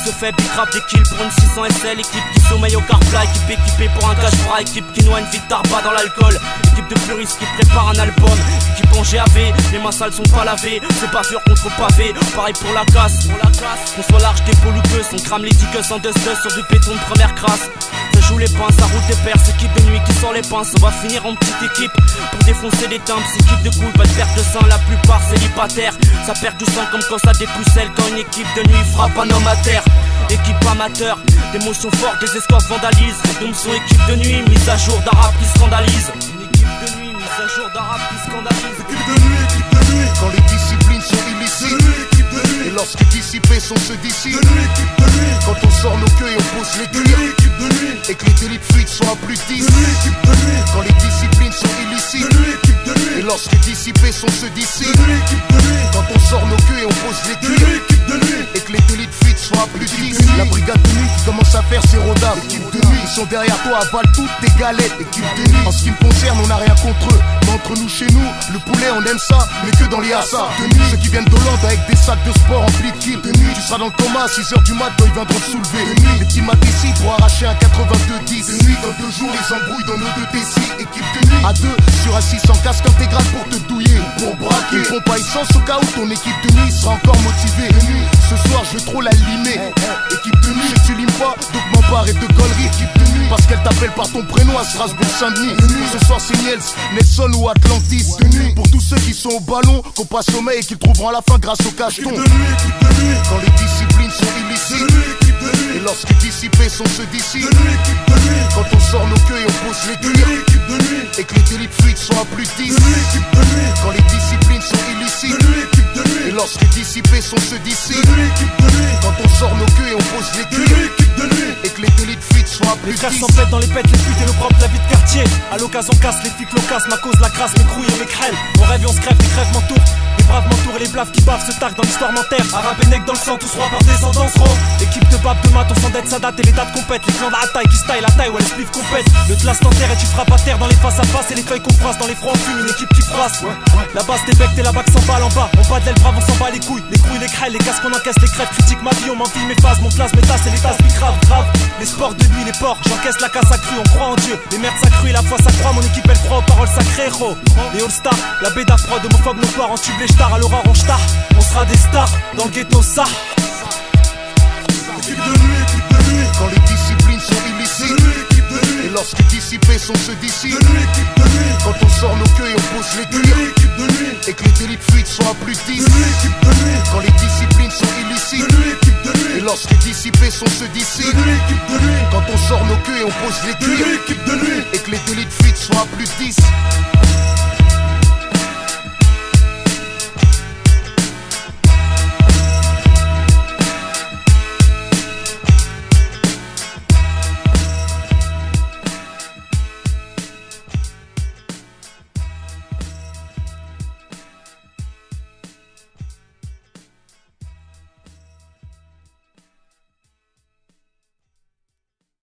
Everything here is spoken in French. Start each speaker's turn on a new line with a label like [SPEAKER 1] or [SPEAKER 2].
[SPEAKER 1] se fait big rap des kills pour une 600 SL. Équipe qui sommeille au carplat, équipe équipée pour un cache-bras. Équipe qui noie une vie de tarba dans l'alcool. Équipe de puristes qui prépare un album. Équipe en GAV, les mains sales sont pas lavées. C'est pas dur contre pavé, pareil pour la casse. Qu'on soit large des poluqueuses, on crame les dicus en dust sur du béton de première crasse. Ça joue les pinces, ça roule des perses. Équipe de nuit qui sort les pinces, on va finir en petite équipe pour défoncer des timbres. Équipe de couilles, pas de perte de sang, la plupart célibataires. Ça perd du sang comme quand ça dépousselle. Quand une équipe de nuit frappe un homme à terre. Équipe amateur, des motions fortes, des escortes vandalisent. Les dômes sont équipe de nuit, mise à jour d'arabes qui scandalisent. Une équipe de nuit, mise à jour d'arabes qui scandalisent.
[SPEAKER 2] Équipe de nuit, quand les disciplines sont illicites. Et lorsque dissipés sont ceux d'ici. Quand on sort nos queues et on pose les cuirs. Et que les délits de fuite sont à plus de 10. Quand les disciplines sont illicites. Et lorsque dissipés sont ceux d'ici. Quand on sort nos queues et on pose les cuirs. Et que les délits de fuite sont à plus de 10. La brigade de nuit qui commence à faire ses rodafs. Équipe de nuit, ils sont derrière toi, avalent toutes tes galettes. Équipe de nuit, en ce qui me concerne, on n'a rien contre eux. Mais entre nous, chez nous, le poulet, on aime ça, mais que dans les assas. Ceux qui viennent d'Hollande avec des sacs de sport remplis de kills. Tu seras dans le coma à 6h du mat quand ils viendront te soulever. Les petits matés ici pour arracher un 82-10. Dans 2 jours, les embrouilles dans nos 2 TC. Équipe de nuit, à 2 sur un 600 casque intégral pour te douiller. Pour braquer, ils font pas essence au cas où ton équipe de nuit sera encore motivée. Ce soir, je vais trop la limer. Équipe de nuit, je sais que tu limes pas, donc m'en parle et de conneries. Équipe de nuit, parce qu'elle t'appelle par ton prénom à Strasbourg-Saint-Denis. Ce soir, c'est Niels, Nelson ou Atlantis. Pour tous ceux qui sont au ballon, qu'on passe sommeil et qu'ils trouveront à la fin grâce au cacheton. Quand les disciplines sont illicites. Et lorsque dissipés sont ceux d'ici. Quand on sort nos queues et on pose les cuirs. Et que les délits de fuite sont à plus de 10. Quand les disciplines sont illicites. Et lorsque dissipés sont ceux d'ici. Quand on sort nos queues et on pose les cuirs. Et que les délits de fuite sont à plus de 10.
[SPEAKER 1] Les frères s'en pètent dans les pètes, les putes et le propre, la vie de quartier. À l'occasion casse, les flics locassent, ma cause la crasse, mes crouilles et mes crêles. On rêve et on se crève, les crèves m'entourent. Les braves m'entourent et les blaves qui bavent se taquent dans l'histoire m'enterre. Arabe et nec dans le sang, tous rois par descendance ro. Équipe de bab de mat, on s'endette, ça date et les dates compètent. Les clans de la taille qui style la taille, ouais les spliffs compètent. Le classe t'enterre et tu frappes à terre dans les face à face. Et les feuilles qu'on froisse dans les fronts en fume, une équipe qui froisse. La base des becs, t'es la bac s'emballe en bas. On bat de l'aile brave, on s'en bat les couilles. Les couilles, les crêles, les casques qu'on encaisse, les crèves. Critique ma vie, on m'enfile mes phases. Mon classe, mes tasses et les tasses, grave, grave. Les sports de nuit, les porcs, j'encaisse la casse accrue, on croit en Dieu. Les merdes s'accrues et la foi s'accroît, mon équipe elle croit aux paroles sacrées, gros. Les all-stars, la béda froide, homophobe, nos porcs, en tube les stars, à l'aurore on star. On sera des stars, dans le ghetto ça.
[SPEAKER 2] Équipe de nuit, quand les disciplines sont illicites. Et lorsque dissipés sont ceux d'ici. Quand on sort nos queues et on pose les cuirs. Et que les délits de fuite sont à plus de 10. Quand les disciplines sont illicites. Et lorsque dissipés sont ceux d'ici. Quand on sort nos queues et on pose les cuirs. Et que les délits de fuite sont à plus de 10.